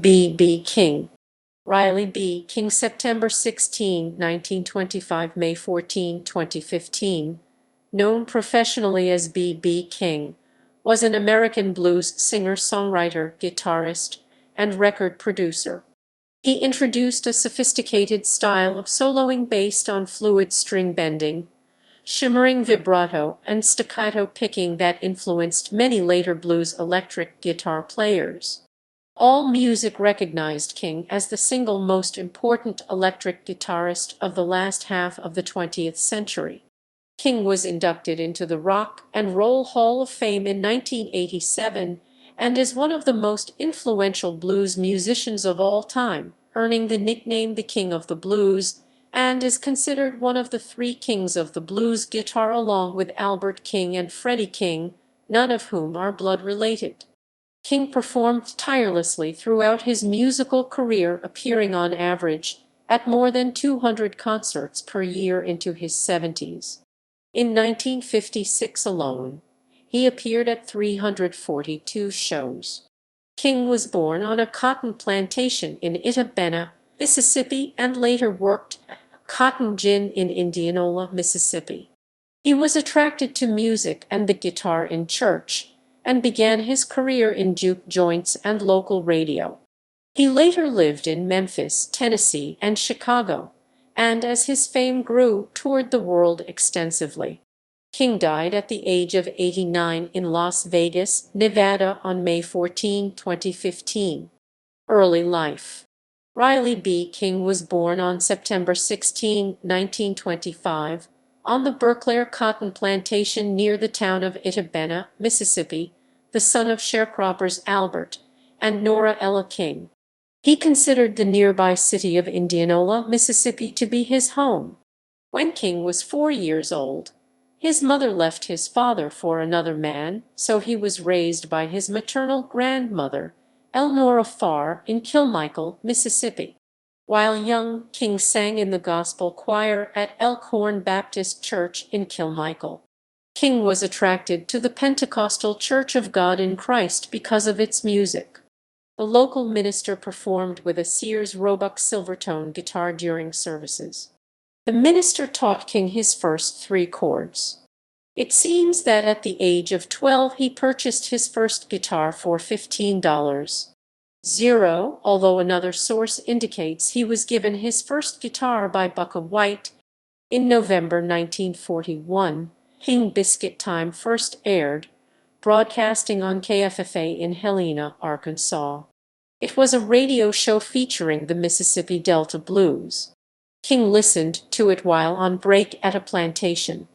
B. King. Riley B. King, September 16, 1925, May 14, 2015, known professionally as B. King, was an American blues singer-songwriter, guitarist, and record producer. He introduced a sophisticated style of soloing based on fluid string bending, shimmering vibrato, and staccato picking that influenced many later blues electric guitar players. AllMusic recognized King as the single most important electric guitarist of the last half of the 20th century. King was inducted into the Rock and Roll Hall of Fame in 1987 and is one of the most influential blues musicians of all time, earning the nickname the King of the Blues, and is considered one of the three kings of the blues guitar along with Albert King and Freddie King, none of whom are blood related. King performed tirelessly throughout his musical career, appearing on average at more than 200 concerts per year into his 70s. In 1956 alone, he appeared at 342 shows. King was born on a cotton plantation in Itta Bena, Mississippi, and later worked at cotton gin in Indianola, Mississippi. He was attracted to music and the guitar in church, and began his career in juke joints and local radio. He later lived in Memphis, Tennessee, and Chicago, and as his fame grew, toured the world extensively. King died at the age of 89 in Las Vegas, Nevada on May 14, 2015. Early life. Riley B. King was born on September 16, 1925, on the Berkeley cotton plantation near the town of Itta Bena, Mississippi, the son of sharecroppers Albert and Nora Ella King. He considered the nearby city of Indianola, Mississippi, to be his home. When King was 4 years old, his mother left his father for another man, so he was raised by his maternal grandmother, Elnora Farr, in Kilmichael, Mississippi. While young, King sang in the gospel choir at Elkhorn Baptist Church in Kilmichael. King was attracted to the Pentecostal Church of God in Christ because of its music. The local minister performed with a Sears Roebuck Silvertone guitar during services. The minister taught King his first 3 chords. It seems that at the age of 12 he purchased his first guitar for $15. Although another source indicates he was given his first guitar by Bukka White. In November 1941, King Biscuit Time first aired, broadcasting on KFFA in Helena, Arkansas. It was a radio show featuring the Mississippi Delta blues. King listened to it while on break at a plantation.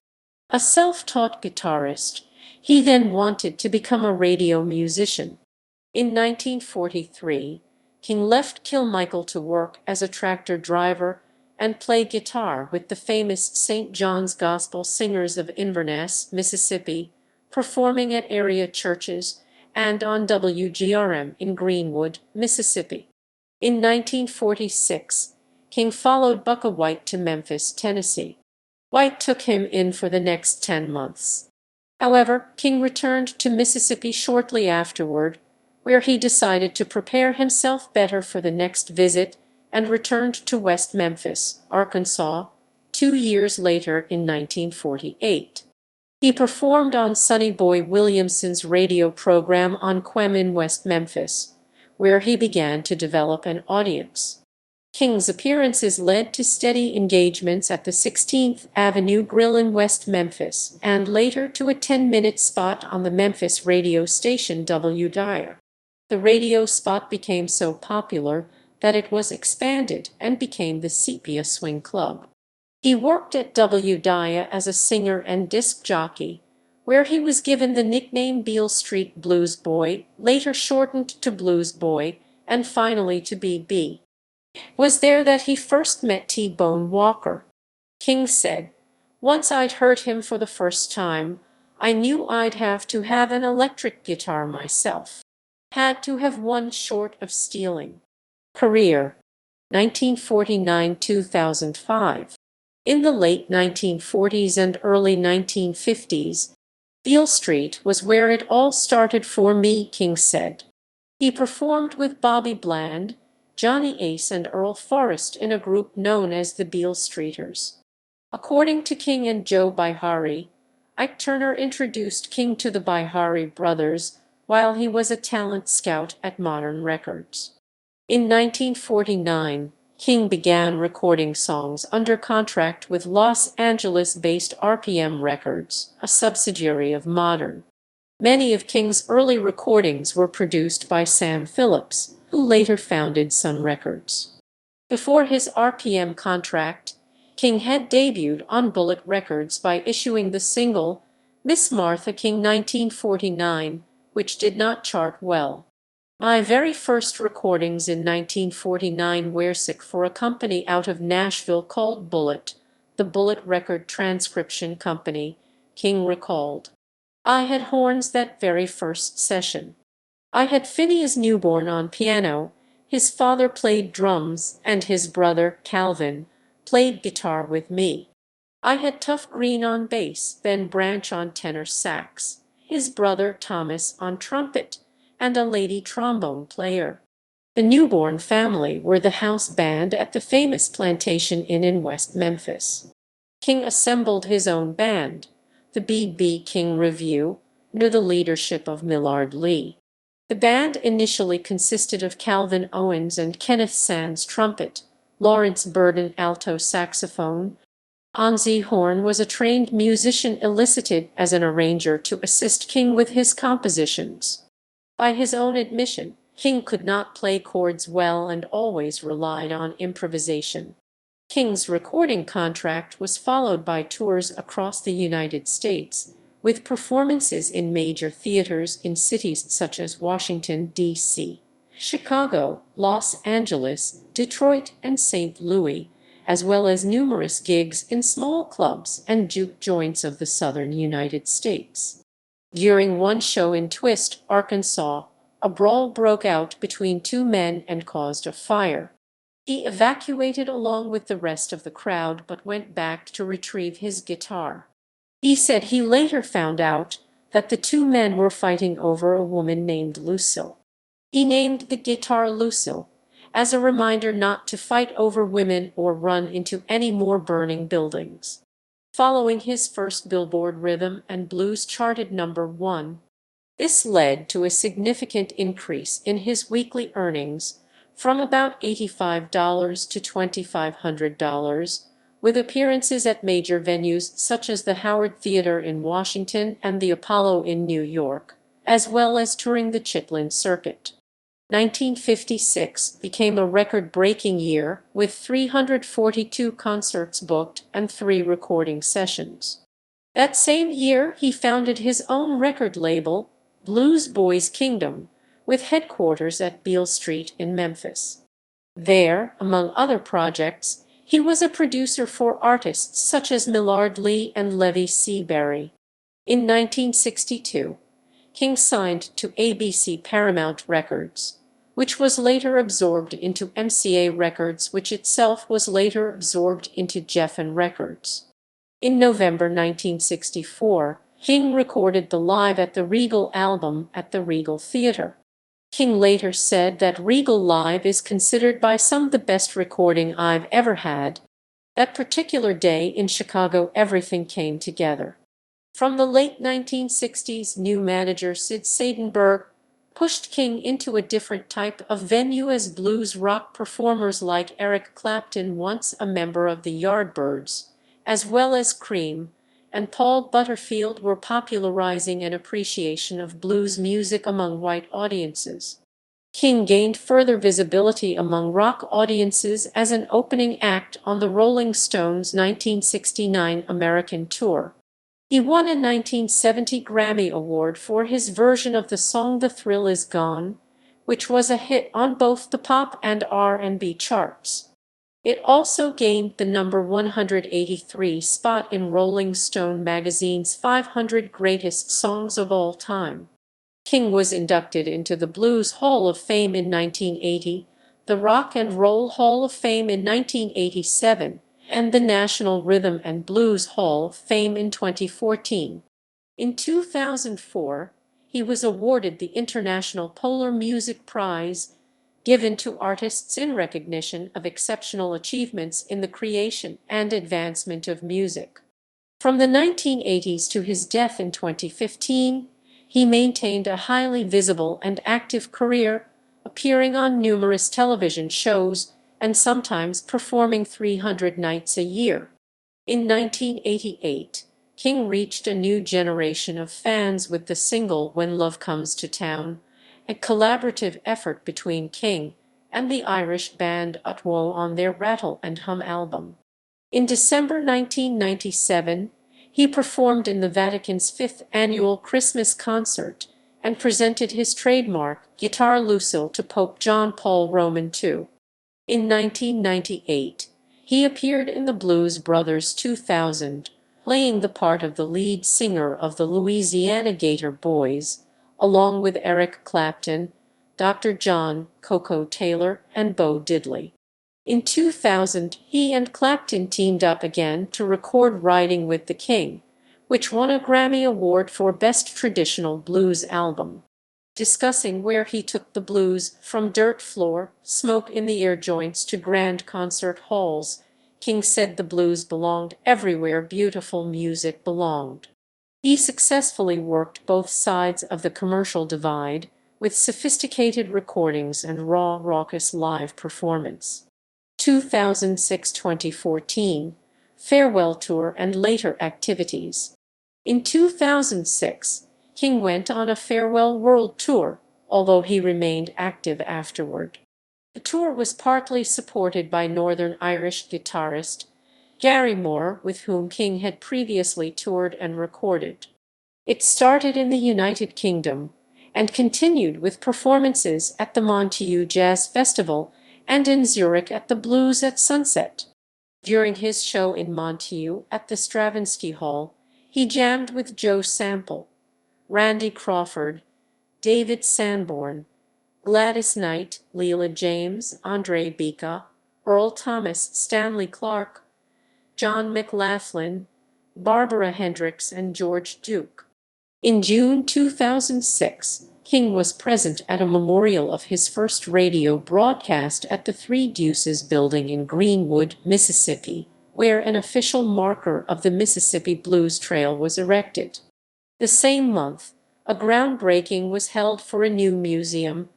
A self-taught guitarist, he then wanted to become a radio musician. In 1943, King left Kilmichael to work as a tractor driver and play guitar with the famous St. John's Gospel Singers of Inverness, Mississippi, performing at area churches and on WGRM in Greenwood, Mississippi. In 1946, King followed Bukka White to Memphis, Tennessee. White took him in for the next 10 months. However, King returned to Mississippi shortly afterward, where he decided to prepare himself better for the next visit and returned to West Memphis, Arkansas, 2 years later in 1948. He performed on Sonny Boy Williamson's radio program on Quem in West Memphis, where he began to develop an audience. King's appearances led to steady engagements at the 16th Avenue Grill in West Memphis, and later to a 10-minute spot on the Memphis radio station WDIA. The radio spot became so popular that it was expanded and became the Sepia Swing Club. He worked at WDIA as a singer and disc jockey, where he was given the nickname Beale Street Blues Boy, later shortened to Blues Boy, and finally to BB. It was there that he first met T-Bone Walker. King said, "Once I'd heard him for the first time, I knew I'd have to have an electric guitar myself. Had to have one short of stealing." Career 1949–2005. In the late 1940s and early 1950s, Beale Street was where it all started for me, King said. He performed with Bobby Bland, Johnny Ace, and Earl Forrest in a group known as the Beale Streeters. According to King and Joe Bihari, Ike Turner introduced King to the Bihari brothers while he was a talent scout at Modern Records. In 1949, King began recording songs under contract with Los Angeles-based RPM Records, a subsidiary of Modern. Many of King's early recordings were produced by Sam Phillips, who later founded Sun Records. Before his RPM contract, King had debuted on Bullet Records by issuing the single Miss Martha King 1949, which did not chart well. My very first recordings in 1949 were sick for a company out of Nashville called Bullet, the Bullet Record Transcription Company, King recalled. I had horns that very first session. I had Phineas Newborn on piano, his father played drums, and his brother, Calvin, played guitar with me. I had Tuff Green on bass, Ben Branch on tenor sax, his brother Thomas on trumpet, and a lady trombone player. The Newborn family were the house band at the famous Plantation Inn in West Memphis. King assembled his own band, the B.B. King Review, under the leadership of Millard Lee. The band initially consisted of Calvin Owens and Kenneth Sands trumpet, Lawrence Burden alto saxophone. Ozzie Horn was a trained musician enlisted as an arranger to assist King with his compositions. By his own admission, King could not play chords well and always relied on improvisation. King's recording contract was followed by tours across the United States, with performances in major theaters in cities such as Washington, D.C., Chicago, Los Angeles, Detroit, and St. Louis, as well as numerous gigs in small clubs and juke joints of the southern United States. During one show in Twist, Arkansas, a brawl broke out between two men and caused a fire. He evacuated along with the rest of the crowd but went back to retrieve his guitar. He said he later found out that the two men were fighting over a woman named Lucille. He named the guitar Lucille, as a reminder not to fight over women or run into any more burning buildings. Following his first Billboard Rhythm and Blues charted #1, this led to a significant increase in his weekly earnings from about $85 to $2,500, with appearances at major venues such as the Howard Theater in Washington and the Apollo in New York, as well as touring the Chitlin Circuit. 1956 became a record-breaking year, with 342 concerts booked and 3 recording sessions. That same year, he founded his own record label, Blues Boys Kingdom, with headquarters at Beale Street in Memphis. There, among other projects, he was a producer for artists such as Millard Lee and Levy C. Berry. In 1962, King signed to ABC Paramount Records, which was later absorbed into MCA Records, which itself was later absorbed into Geffen Records. In November 1964, King recorded the Live at the Regal album at the Regal Theater. King later said that Regal Live is considered by some the best recording I've ever had. That particular day in Chicago, everything came together. From the late 1960s, new manager Sid Seidenberg pushed King into a different type of venue as blues rock performers like Eric Clapton, once a member of the Yardbirds, as well as Cream, and Paul Butterfield were popularizing an appreciation of blues music among white audiences. King gained further visibility among rock audiences as an opening act on the Rolling Stones' 1969 American tour. He won a 1970 Grammy Award for his version of the song The Thrill Is Gone, which was a hit on both the pop and R&B charts. It also gained the number 183 spot in Rolling Stone magazine's 500 Greatest Songs of All Time. King was inducted into the Blues Hall of Fame in 1980, the Rock and Roll Hall of Fame in 1987, and the National Rhythm and Blues Hall of Fame in 2014. In 2004, he was awarded the International Polar Music Prize, given to artists in recognition of exceptional achievements in the creation and advancement of music. From the 1980s to his death in 2015, he maintained a highly visible and active career, appearing on numerous television shows and sometimes performing 300 nights a year. In 1988, King reached a new generation of fans with the single When Love Comes to Town, a collaborative effort between King and the Irish band Utwo on their Rattle and Hum album. In December 1997, he performed in the Vatican's fifth annual Christmas concert and presented his trademark guitar Lucille to Pope John Paul Roman II. In 1998, he appeared in the Blues Brothers 2000, playing the part of the lead singer of the Louisiana Gator Boys, along with Eric Clapton, Dr. John Coco Taylor, and Bo Diddley. In 2000, he and Clapton teamed up again to record Riding with the King, which won a Grammy Award for Best Traditional Blues Album. Discussing where he took the blues from dirt floor, smoke in the ear joints to grand concert halls, King said the blues belonged everywhere beautiful music belonged. He successfully worked both sides of the commercial divide, with sophisticated recordings and raw, raucous live performance. 2006-2014, farewell tour and later activities. In 2006, King went on a farewell world tour, although he remained active afterward. The tour was partly supported by Northern Irish guitarist Gary Moore, with whom King had previously toured and recorded. It started in the United Kingdom and continued with performances at the Montreux Jazz Festival and in Zurich at the Blues at Sunset. During his show in Montreux at the Stravinsky Hall, he jammed with Joe Sample, Randy Crawford, David Sanborn, Gladys Knight, Leela James, Andre Bika, Earl Thomas, Stanley Clarke, John McLaughlin, Barbara Hendricks, and George Duke. In June 2006, King was present at a memorial of his first radio broadcast at the Three Deuces building in Greenwood, Mississippi, where an official marker of the Mississippi Blues Trail was erected. The same month, a groundbreaking was held for a new museum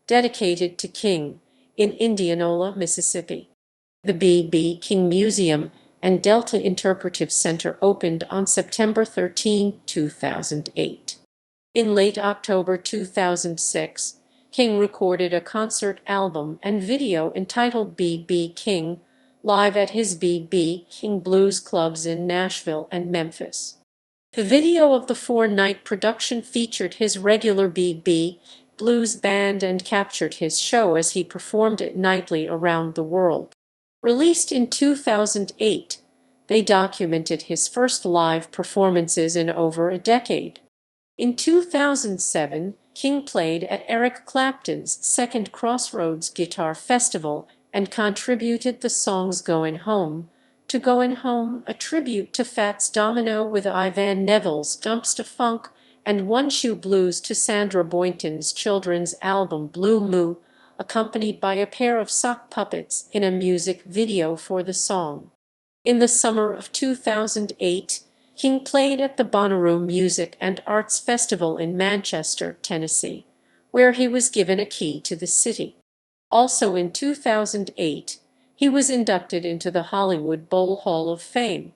dedicated to King in Indianola, Mississippi. The B.B. King Museum and Delta Interpretive Center opened on September 13, 2008. In late October 2006, King recorded a concert album and video entitled B.B. King, live at his B.B. King Blues clubs in Nashville and Memphis. The video of the four-night production featured his regular B.B. Blues band and captured his show as he performed it nightly around the world. Released in 2008, they documented his first live performances in over a decade. In 2007, King played at Eric Clapton's second Crossroads Guitar Festival and contributed the songs Goin' Home to Goin' Home, a tribute to Fats Domino with Ivan Neville's Dumpsta Funk, and One Shoe Blues to Sandra Boynton's children's album Blue Moo, accompanied by a pair of sock puppets in a music video for the song. In the summer of 2008, King played at the Bonnaroo Music and Arts Festival in Manchester, Tennessee, where he was given a key to the city. Also in 2008, he was inducted into the Hollywood Bowl Hall of Fame.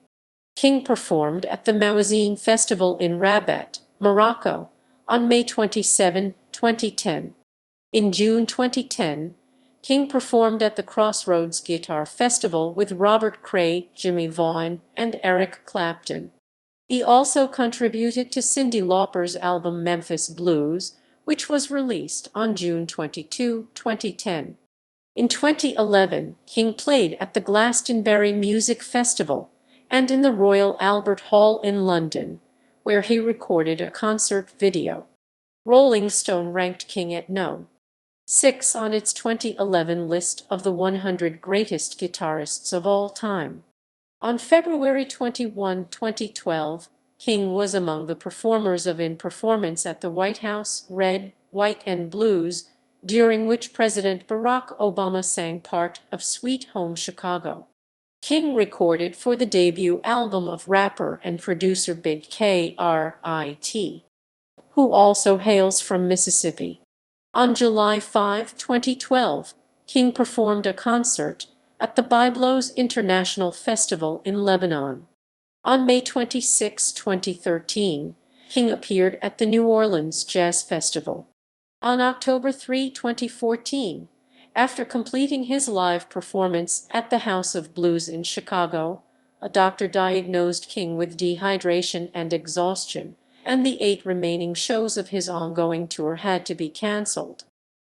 King performed at the Mawazine Festival in Rabat, Morocco, on May 27, 2010. In June 2010, King performed at the Crossroads Guitar Festival with Robert Cray, Jimmy Vaughan, and Eric Clapton. He also contributed to Cyndi Lauper's album Memphis Blues, which was released on June 22, 2010. In 2011, King played at the Glastonbury Music Festival and in the Royal Albert Hall in London, where he recorded a concert video. Rolling Stone ranked King at No. 6 on its 2011 list of the 100 greatest guitarists of all time. On February 21, 2012, King was among the performers of In Performance at the White House, Red, White and Blues, during which President Barack Obama sang part of Sweet Home Chicago. King recorded for the debut album of rapper and producer Big K.R.I.T., who also hails from Mississippi. On July 5, 2012, King performed a concert at the Byblos International Festival in Lebanon. On May 26, 2013, King appeared at the New Orleans Jazz Festival. On October 3, 2014, after completing his live performance at the House of Blues in Chicago, a doctor diagnosed King with dehydration and exhaustion, and the 8 remaining shows of his ongoing tour had to be canceled.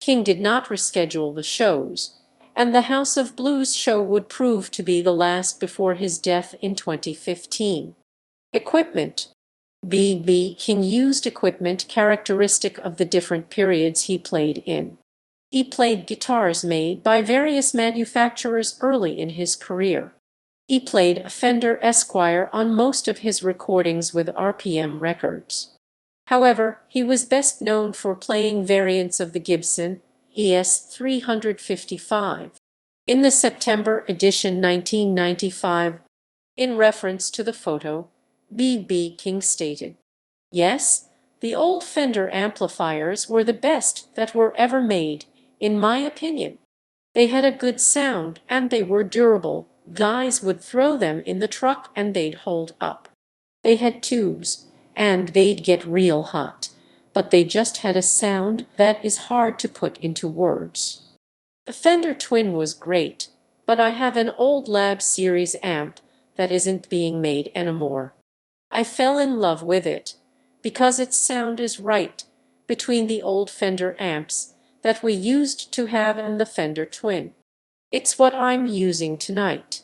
King did not reschedule the shows, and the House of Blues show would prove to be the last before his death in 2015. Equipment. B.B. King used equipment characteristic of the different periods he played in. He played guitars made by various manufacturers early in his career. He played a Fender Esquire on most of his recordings with RPM Records. However, he was best known for playing variants of the Gibson ES-355. In the September edition 1995, in reference to the photo, B.B. King stated, "Yes, the old Fender amplifiers were the best that were ever made, in my opinion. They had a good sound and they were durable. Guys would throw them in the truck and they'd hold up. They had tubes and they'd get real hot, but they just had a sound that is hard to put into words. The Fender Twin was great, but I have an old Lab Series amp that isn't being made anymore. I fell in love with it because its sound is right between the old Fender amps that we used to have and the Fender Twin. It's what I'm using tonight."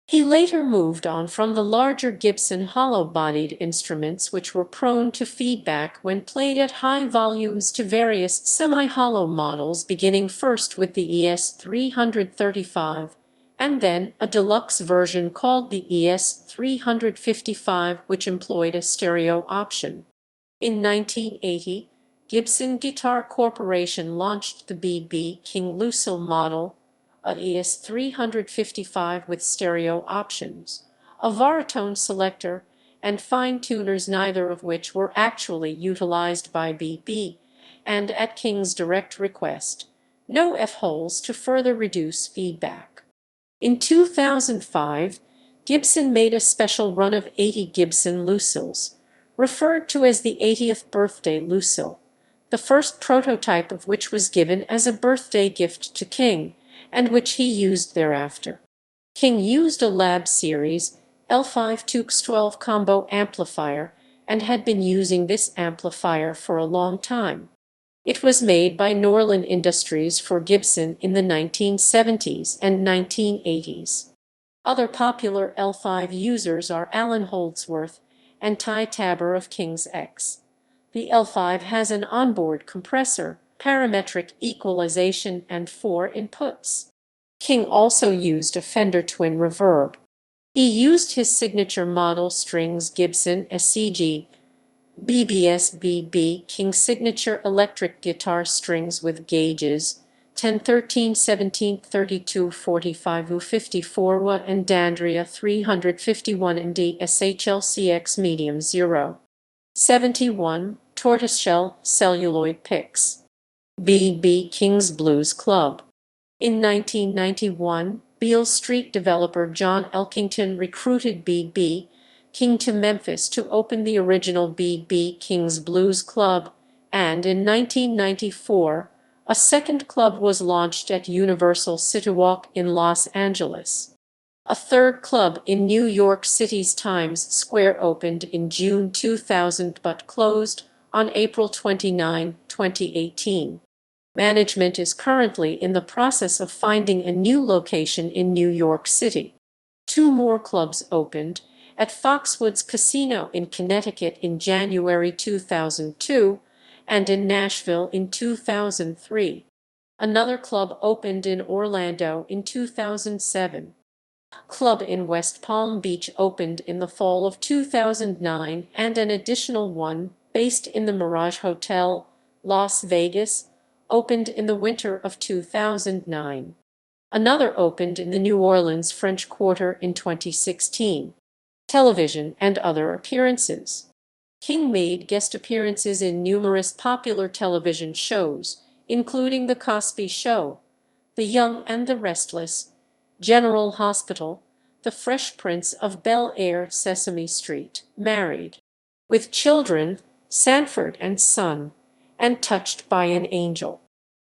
He later moved on from the larger Gibson hollow-bodied instruments, which were prone to feedback when played at high volumes, to various semi-hollow models, beginning first with the ES-335 and then a deluxe version called the ES-355, which employed a stereo option. In 1980, Gibson Guitar Corporation launched the B.B. King Lucille model, a ES-355 with stereo options, a Varatone selector, and fine tuners, neither of which were actually utilized by B.B., and at King's direct request, no F-holes to further reduce feedback. In 2005, Gibson made a special run of 80 Gibson Lucilles, referred to as the 80th birthday Lucille, the first prototype of which was given as a birthday gift to King, and which he used thereafter. King used a Lab Series L5 Tukes 12 combo amplifier and had been using this amplifier for a long time. It was made by Norlin Industries for Gibson in the 1970s and 1980s. Other popular L5 users are Alan Holdsworth and Ty Tabor of King's X. The L5 has an onboard compressor, parametric equalization, and 4 inputs. King also used a Fender Twin reverb. He used his signature model strings Gibson SCG BBS King signature electric guitar strings with gauges 10, 13, 17, 32, 45, 54 and Dandria 351 and DSHLCX medium 0. 71 tortoiseshell celluloid picks. B.B. King's Blues Club. In 1991, Beale Street developer John Elkington recruited B.B. King to Memphis to open the original B.B. King's Blues Club, and in 1994, a second club was launched at Universal City Walk in Los Angeles. A third club in New York City's Times Square opened in June 2000 but closed on April 29, 2018. Management is currently in the process of finding a new location in New York City. 2 more clubs opened, at Foxwoods Casino in Connecticut in January 2002 and in Nashville in 2003. Another club opened in Orlando in 2007. Club in West Palm Beach opened in the fall of 2009, and an additional one, based in the Mirage Hotel, Las Vegas, opened in the winter of 2009. Another opened in the New Orleans French Quarter in 2016. Television and other appearances. King made guest appearances in numerous popular television shows, including The Cosby Show, The Young and the Restless, General Hospital, The Fresh Prince of Bel-Air, Sesame Street, Married with Children, Sanford and Son, and Touched by an Angel.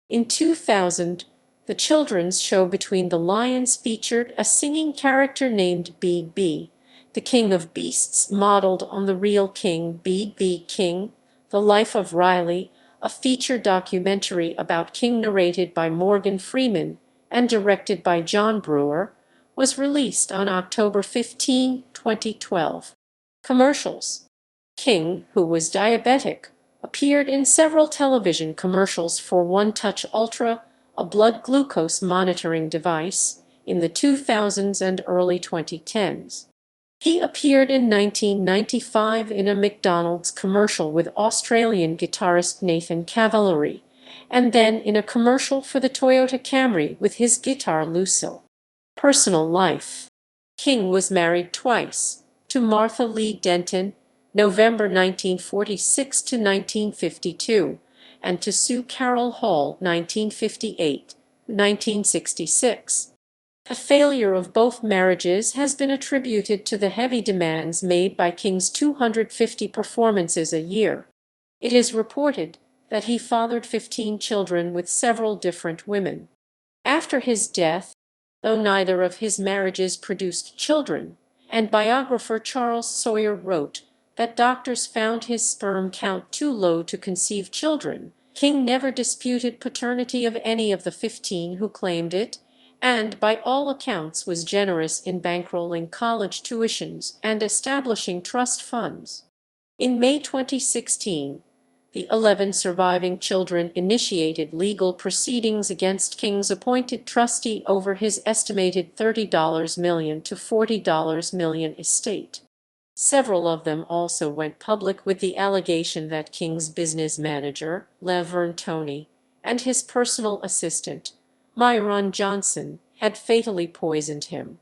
In 2000, the children's show Between the Lions featured a singing character named B.B., the King of Beasts, modeled on the real King B.B. King. The Life of Riley, a feature documentary about King narrated by Morgan Freeman and directed by John Brewer, was released on October 15, 2012. Commercials. King, who was diabetic, appeared in several television commercials for One Touch Ultra, a blood glucose monitoring device, in the 2000s and early 2010s. He appeared in 1995 in a McDonald's commercial with Australian guitarist Nathan Cavallari, and then in a commercial for the Toyota Camry with his guitar Lucille. Personal life. King was married twice, to Martha Lee Denton, November 1946 to 1952, and to Sue Carol Hall, 1958-1966. The failure of both marriages has been attributed to the heavy demands made by King's 250 performances a year. It is reported that he fathered 15 children with several different women. After his death, though neither of his marriages produced children, and biographer Charles Sawyer wrote that doctors found his sperm count too low to conceive children, King never disputed paternity of any of the 15 who claimed it, and by all accounts was generous in bankrolling college tuitions and establishing trust funds. In May 2016, the 11 surviving children initiated legal proceedings against King's appointed trustee over his estimated $30 million to $40 million estate. Several of them also went public with the allegation that King's business manager, Laverne Toney, and his personal assistant, Myron Johnson, had fatally poisoned him.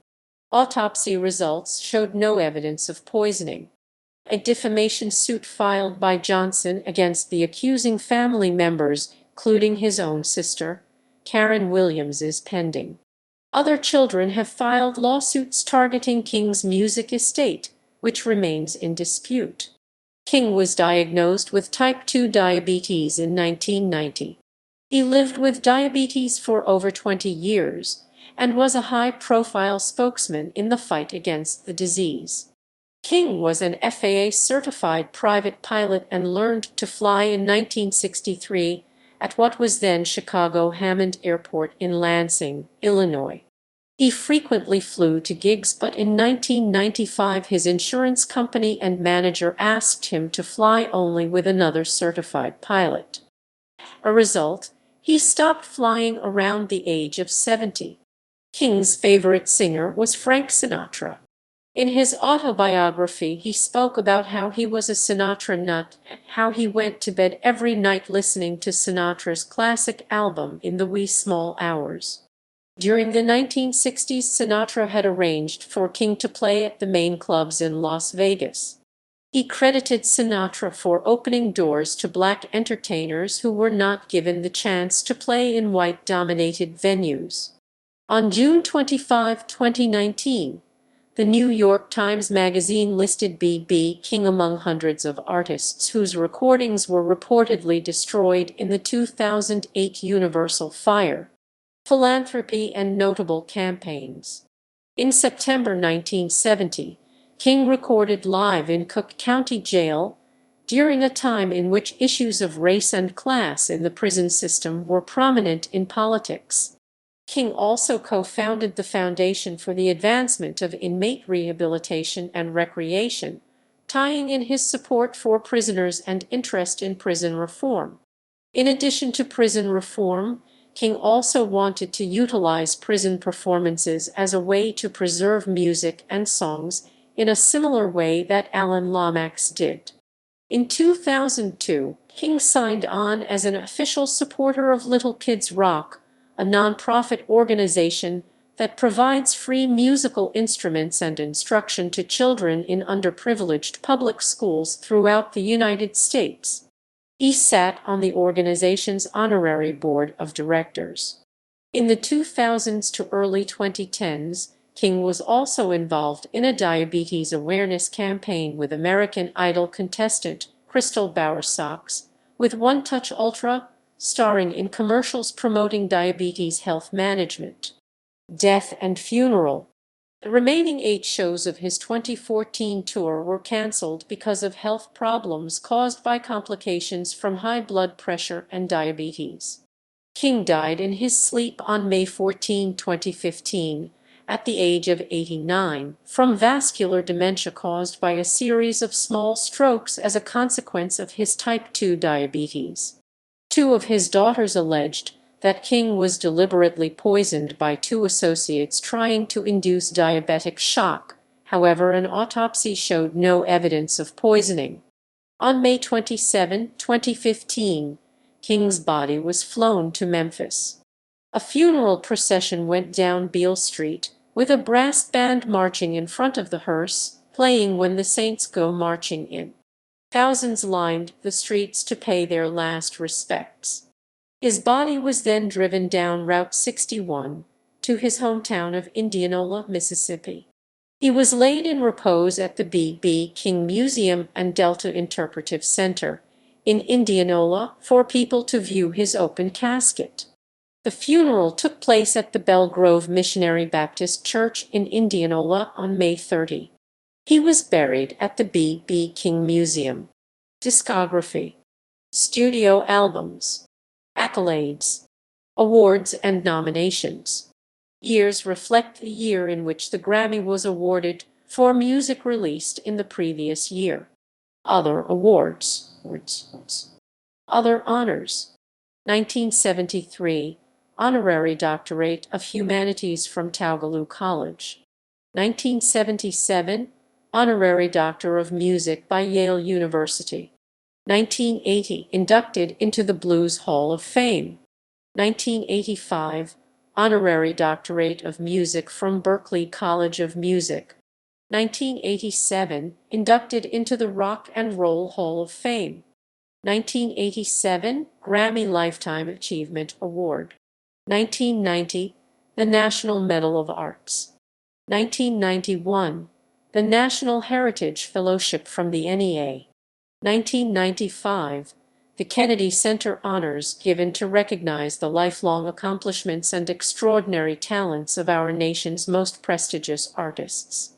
Autopsy results showed no evidence of poisoning. A defamation suit filed by Johnson against the accusing family members, including his own sister, Karen Williams, is pending. Other children have filed lawsuits targeting King's music estate, which remains in dispute. King was diagnosed with type 2 diabetes in 1990. He lived with diabetes for over 20 years and was a high-profile spokesman in the fight against the disease. King was an FAA-certified private pilot and learned to fly in 1963 at what was then Chicago Hammond Airport in Lansing, Illinois. He frequently flew to gigs, but in 1995 his insurance company and manager asked him to fly only with another certified pilot. A result, he stopped flying around the age of 70. King's favorite singer was Frank Sinatra. In his autobiography, he spoke about how he was a Sinatra nut and how he went to bed every night listening to Sinatra's classic album In the Wee Small Hours. During the 1960s, Sinatra had arranged for King to play at the main clubs in Las Vegas. He credited Sinatra for opening doors to black entertainers who were not given the chance to play in white-dominated venues. On June 25, 2019, the New York Times Magazine listed B.B. King among hundreds of artists whose recordings were reportedly destroyed in the 2008 Universal fire. Philanthropy and notable campaigns. In September 1970, King recorded live in Cook County Jail during a time in which issues of race and class in the prison system were prominent in politics. King also co-founded the Foundation for the Advancement of Inmate Rehabilitation and Recreation, tying in his support for prisoners and interest in prison reform. In addition to prison reform, King also wanted to utilize prison performances as a way to preserve music and songs in a similar way that Alan Lomax did. In 2002, King signed on as an official supporter of Little Kids Rock, a nonprofit organization that provides free musical instruments and instruction to children in underprivileged public schools throughout the United States. He sat on the organization's honorary board of directors. In the 2000s to early 2010s, King was also involved in a diabetes awareness campaign with American Idol contestant Crystal Bowersox, with One Touch Ultra, starring in commercials promoting diabetes health management. Death and funeral. The remaining 8 shows of his 2014 tour were canceled because of health problems caused by complications from high blood pressure and diabetes. King died in his sleep on May 14, 2015, at the age of 89, from vascular dementia caused by a series of small strokes as a consequence of his type 2 diabetes. 2 of his daughters alleged that King was deliberately poisoned by 2 associates trying to induce diabetic shock. However, an autopsy showed no evidence of poisoning. On May 27, 2015, King's body was flown to Memphis. A funeral procession went down Beale Street, with a brass band marching in front of the hearse, playing When the Saints Go Marching In. Thousands lined the streets to pay their last respects. His body was then driven down Route 61 to his hometown of Indianola, Mississippi. He was laid in repose at the B.B. King Museum and Delta Interpretive Center in Indianola for people to view his open casket. The funeral took place at the Belle Grove Missionary Baptist Church in Indianola on May 30. He was buried at the B.B. King Museum. Discography. Studio albums. Accolades. Awards and nominations. Years reflect the year in which the Grammy was awarded for music released in the previous year. Other awards. Other honors. 1973, Honorary Doctorate of Humanities from Tougaloo College. 1977, Honorary Doctor of Music by Yale University. 1980, inducted into the Blues Hall of Fame. 1985, Honorary Doctorate of Music from Berklee College of Music. 1987, inducted into the Rock and Roll Hall of Fame. 1987, Grammy Lifetime Achievement Award. 1990, the National Medal of Arts. 1991, the National Heritage Fellowship from the NEA. 1995, the Kennedy Center Honors given to recognize the lifelong accomplishments and extraordinary talents of our nation's most prestigious artists.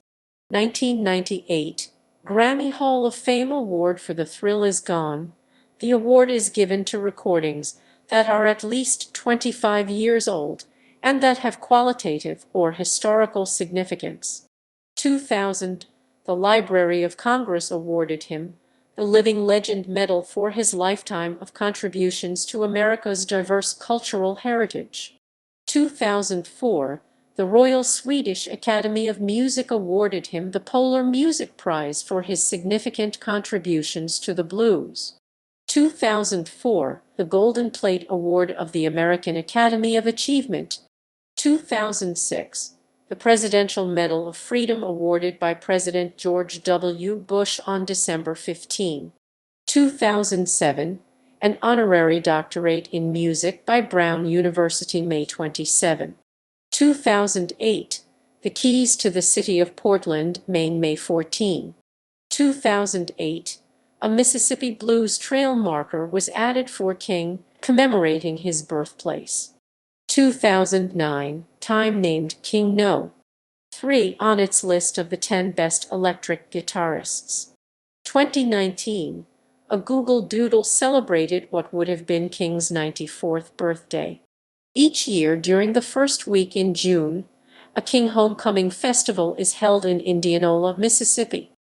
1998, Grammy Hall of Fame Award for The Thrill Is Gone. The award is given to recordings that are at least 25 years old and that have qualitative or historical significance. 2000, the Library of Congress awarded him the Living Legend Medal for his lifetime of contributions to America's diverse cultural heritage. 2004, the Royal Swedish Academy of Music awarded him the Polar Music Prize for his significant contributions to the blues. 2004, the Golden Plate Award of the American Academy of Achievement. 2006, the Presidential Medal of Freedom awarded by President George W. Bush on December 15. 2007, an honorary doctorate in music by Brown University May 27. 2008, the Keys to the City of Portland, Maine May 14. 2008, a Mississippi Blues Trail marker was added for King, commemorating his birthplace. 2009, Time named King No. 3 on its list of the 10 best electric guitarists. 2019, a Google Doodle celebrated what would have been King's 94th birthday. Each year during the first week in June, a King Homecoming Festival is held in Indianola, Mississippi.